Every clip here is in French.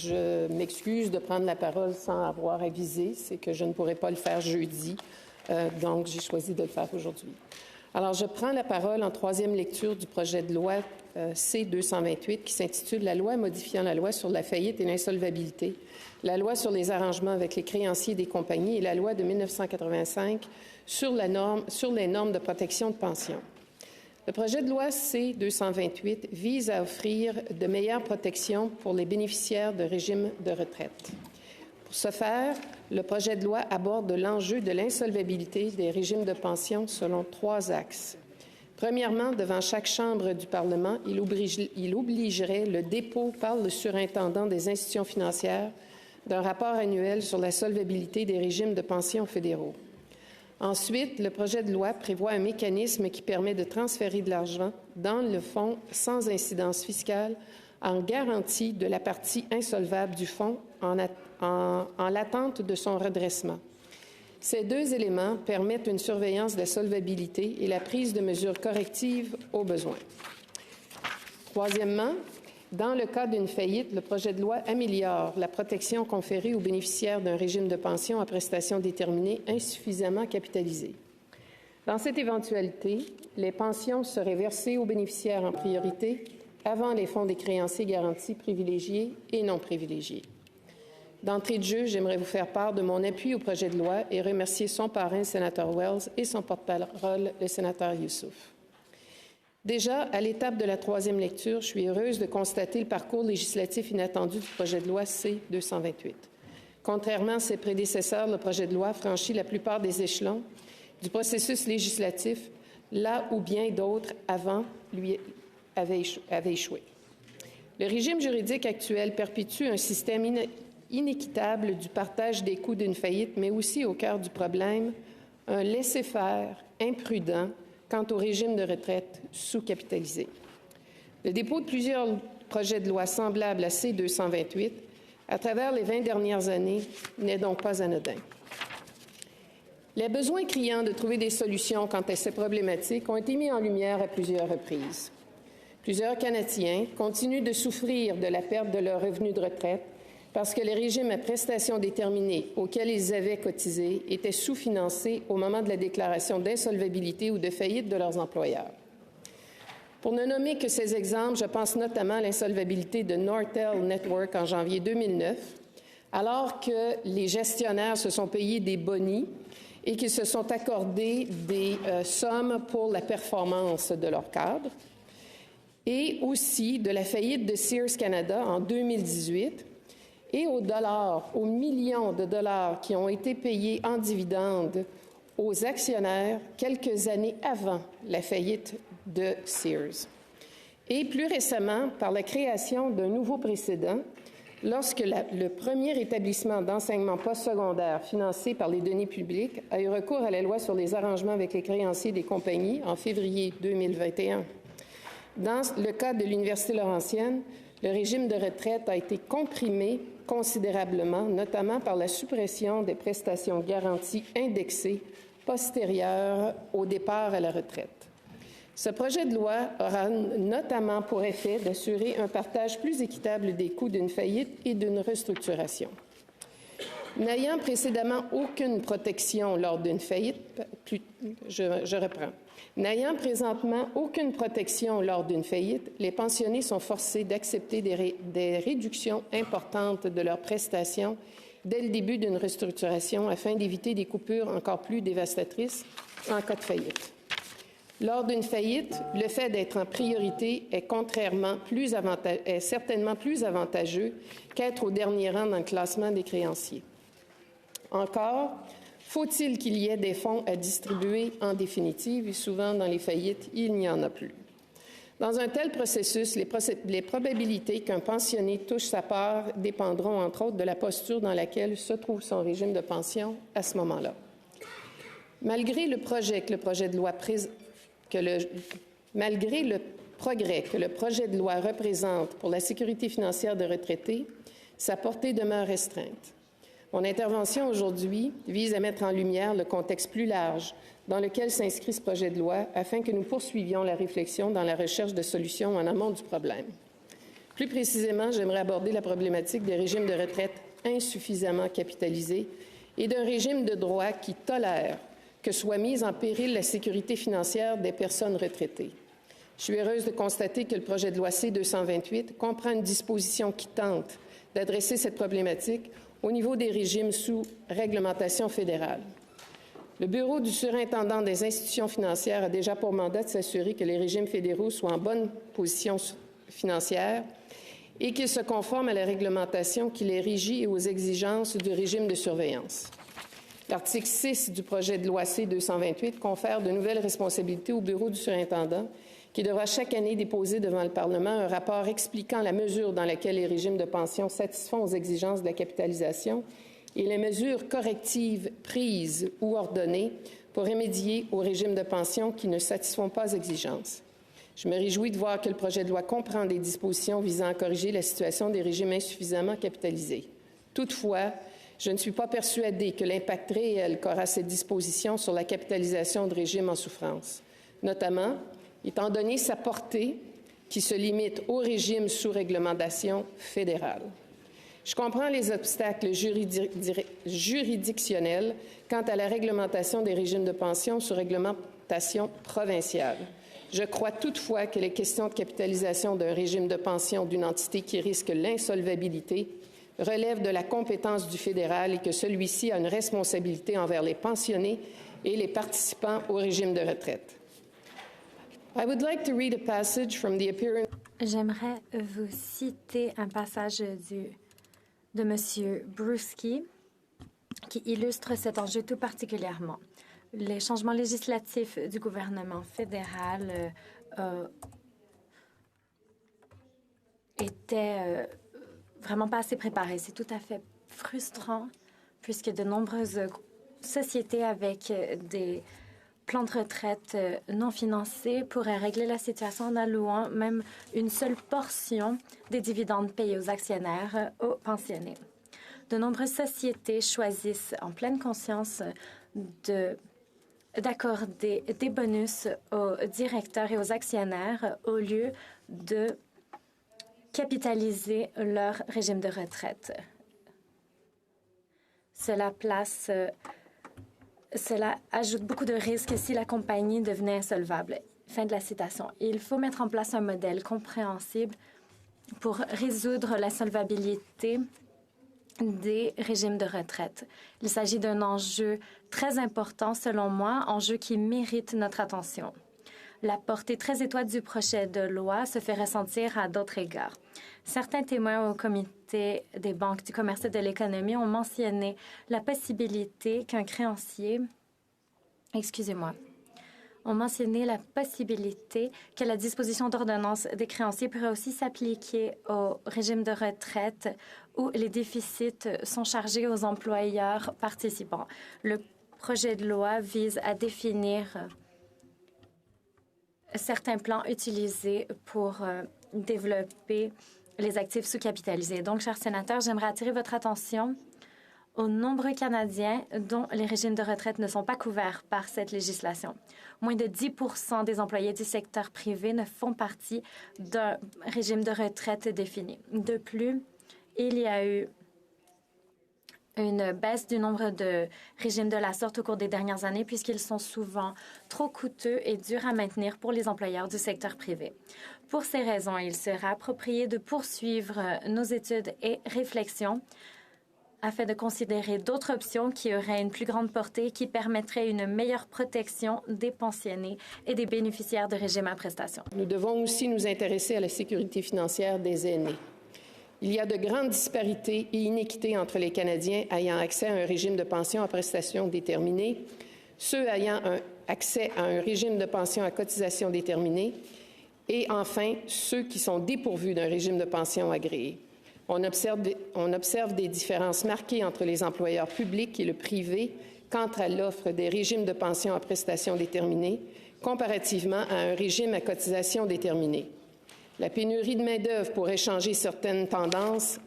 Je m'excuse de prendre la parole sans avoir avisé. C'est que je ne pourrai pas le faire jeudi. Donc, j'ai choisi de le faire aujourd'hui. Alors, je prends la parole en troisième lecture du projet de loi C-228 qui s'intitule « La loi modifiant la loi sur la faillite et l'insolvabilité, la loi sur les arrangements avec les créanciers des compagnies et la loi de 1985 sur les normes de protection de pension ». Le projet de loi C-228 vise à offrir de meilleures protections pour les bénéficiaires de régimes de retraite. Pour ce faire, le projet de loi aborde l'enjeu de l'insolvabilité des régimes de pension selon 3 axes. Premièrement, devant chaque chambre du Parlement, il obligerait le dépôt par le surintendant des institutions financières d'un rapport annuel sur la solvabilité des régimes de pension fédéraux. Ensuite, le projet de loi prévoit un mécanisme qui permet de transférer de l'argent dans le fonds sans incidence fiscale en garantie de la partie insolvable du fonds en l'attente de son redressement. Ces 2 éléments permettent une surveillance de la solvabilité et la prise de mesures correctives au besoin. Troisièmement, dans le cas d'une faillite, le projet de loi améliore la protection conférée aux bénéficiaires d'un régime de pension à prestations déterminées insuffisamment capitalisées. Dans cette éventualité, les pensions seraient versées aux bénéficiaires en priorité avant les fonds des créanciers garantis privilégiés et non privilégiés. D'entrée de jeu, j'aimerais vous faire part de mon appui au projet de loi et remercier son parrain, le sénateur Wells, et son porte-parole, le sénateur Youssouf. Déjà, à l'étape de la 3e lecture, je suis heureuse de constater le parcours législatif inattendu du projet de loi C-228. Contrairement à ses prédécesseurs, le projet de loi franchit la plupart des échelons du processus législatif, là où bien d'autres avant lui avaient échoué. Le régime juridique actuel perpétue un système inéquitable du partage des coûts d'une faillite, mais aussi au cœur du problème, un laisser-faire imprudent quant au régime de retraite sous-capitalisé. Le dépôt de plusieurs projets de loi semblables à C-228 à travers les 20 dernières années n'est donc pas anodin. Les besoins criants de trouver des solutions quant à ces problématiques ont été mis en lumière à plusieurs reprises. Plusieurs Canadiens continuent de souffrir de la perte de leurs revenus de retraite parce que les régimes à prestations déterminées auxquels ils avaient cotisé étaient sous-financés au moment de la déclaration d'insolvabilité ou de faillite de leurs employeurs. Pour ne nommer que ces exemples, je pense notamment à l'insolvabilité de Nortel Network en janvier 2009, alors que les gestionnaires se sont payés des bonis et qu'ils se sont accordés des sommes pour la performance de leur cadre, et aussi de la faillite de Sears Canada en 2018, et aux millions de dollars qui ont été payés en dividendes aux actionnaires quelques années avant la faillite de Sears. Et plus récemment, par la création d'un nouveau précédent, lorsque le premier établissement d'enseignement postsecondaire financé par les deniers publics a eu recours à la loi sur les arrangements avec les créanciers des compagnies en février 2021. Dans le cas de l'Université Laurentienne, le régime de retraite a été comprimé considérablement, notamment par la suppression des prestations garanties indexées postérieures au départ à la retraite. Ce projet de loi aura notamment pour effet d'assurer un partage plus équitable des coûts d'une faillite et d'une restructuration. N'ayant précédemment aucune protection lors d'une faillite, je reprends. N'ayant présentement aucune protection lors d'une faillite, les pensionnés sont forcés d'accepter des réductions importantes de leurs prestations dès le début d'une restructuration afin d'éviter des coupures encore plus dévastatrices en cas de faillite. Lors d'une faillite, le fait d'être en priorité est certainement plus avantageux qu'être au dernier rang dans le classement des créanciers. Encore, faut-il qu'il y ait des fonds à distribuer en définitive, et souvent dans les faillites, il n'y en a plus. Dans un tel processus, les probabilités qu'un pensionné touche sa part dépendront, entre autres, de la posture dans laquelle se trouve son régime de pension à ce moment-là. Malgré le progrès que le projet de loi représente pour la sécurité financière de retraités, sa portée demeure restreinte. Mon intervention aujourd'hui vise à mettre en lumière le contexte plus large dans lequel s'inscrit ce projet de loi afin que nous poursuivions la réflexion dans la recherche de solutions en amont du problème. Plus précisément, j'aimerais aborder la problématique des régimes de retraite insuffisamment capitalisés et d'un régime de droit qui tolère que soit mise en péril la sécurité financière des personnes retraitées. Je suis heureuse de constater que le projet de loi C-228 comprend une disposition qui tente d'adresser cette problématique au niveau des régimes sous réglementation fédérale. Le Bureau du surintendant des institutions financières a déjà pour mandat de s'assurer que les régimes fédéraux soient en bonne position financière et qu'ils se conforment à la réglementation qui les régit et aux exigences du régime de surveillance. L'article 6 du projet de loi C-228 confère de nouvelles responsabilités au Bureau du surintendant qui devra chaque année déposer devant le Parlement un rapport expliquant la mesure dans laquelle les régimes de pension satisfont aux exigences de la capitalisation et les mesures correctives prises ou ordonnées pour remédier aux régimes de pension qui ne satisfont pas aux exigences. Je me réjouis de voir que le projet de loi comprend des dispositions visant à corriger la situation des régimes insuffisamment capitalisés. Toutefois, je ne suis pas persuadée que l'impact réel qu'aura cette disposition sur la capitalisation de régimes en souffrance, notamment étant donné sa portée qui se limite au régime sous réglementation fédérale. Je comprends les obstacles juridictionnels quant à la réglementation des régimes de pension sous réglementation provinciale. Je crois toutefois que les questions de capitalisation d'un régime de pension d'une entité qui risque l'insolvabilité relèvent de la compétence du fédéral et que celui-ci a une responsabilité envers les pensionnés et les participants au régime de retraite. J'aimerais vous citer un passage de M. Bruski qui illustre cet enjeu tout particulièrement. Les changements législatifs du gouvernement fédéral étaient vraiment pas assez préparés. C'est tout à fait frustrant puisque de nombreuses sociétés avec des plans de retraite non financés pourraient régler la situation en allouant même une seule portion des dividendes payés aux actionnaires aux pensionnés. De nombreuses sociétés choisissent en pleine conscience d'accorder des bonus aux directeurs et aux actionnaires au lieu de capitaliser leur régime de retraite. Cela ajoute beaucoup de risques si la compagnie devenait insolvable. Fin de la citation. Il faut mettre en place un modèle compréhensible pour résoudre l'insolvabilité des régimes de retraite. Il s'agit d'un enjeu très important, selon moi, enjeu qui mérite notre attention. La portée très étroite du projet de loi se fait ressentir à d'autres égards. Certains témoins au comité des banques du commerce et de l'économie ont mentionné la possibilité qu'un créancier, ont mentionné la possibilité que la disposition d'ordonnance des créanciers pourrait aussi s'appliquer au régime de retraite où les déficits sont chargés aux employeurs participants. Le projet de loi vise à définir certains plans utilisés pour développer les actifs sous-capitalisés. Donc, chers sénateurs, j'aimerais attirer votre attention aux nombreux Canadiens dont les régimes de retraite ne sont pas couverts par cette législation. Moins de 10% des employés du secteur privé ne font partie d'un régime de retraite défini. De plus, il y a eu une baisse du nombre de régimes de la sorte au cours des dernières années puisqu'ils sont souvent trop coûteux et durs à maintenir pour les employeurs du secteur privé. Pour ces raisons, il sera approprié de poursuivre nos études et réflexions afin de considérer d'autres options qui auraient une plus grande portée et qui permettraient une meilleure protection des pensionnés et des bénéficiaires de régimes à prestations. Nous devons aussi nous intéresser à la sécurité financière des aînés. Il y a de grandes disparités et inéquités entre les Canadiens ayant accès à un régime de pension à prestations déterminées, ceux ayant accès à un régime de pension à cotisation déterminée et enfin ceux qui sont dépourvus d'un régime de pension agréé. On observe des différences marquées entre les employeurs publics et le privé quant à l'offre des régimes de pension à prestations déterminées comparativement à un régime à cotisation déterminée. La pénurie de main-d'œuvre pourrait changer certaines tendances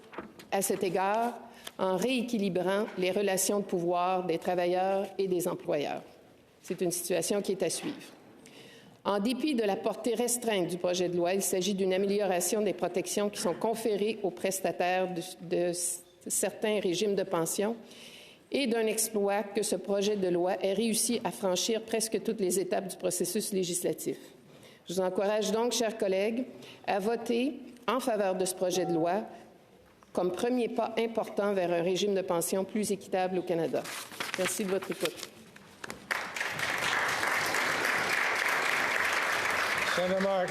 à cet égard en rééquilibrant les relations de pouvoir des travailleurs et des employeurs. C'est une situation qui est à suivre. En dépit de la portée restreinte du projet de loi, il s'agit d'une amélioration des protections qui sont conférées aux prestataires de certains régimes de pension et d'un exploit que ce projet de loi ait réussi à franchir presque toutes les étapes du processus législatif. Je vous encourage donc, chers collègues, à voter en faveur de ce projet de loi comme premier pas important vers un régime de pension plus équitable au Canada. Merci de votre écoute. Senator Mark.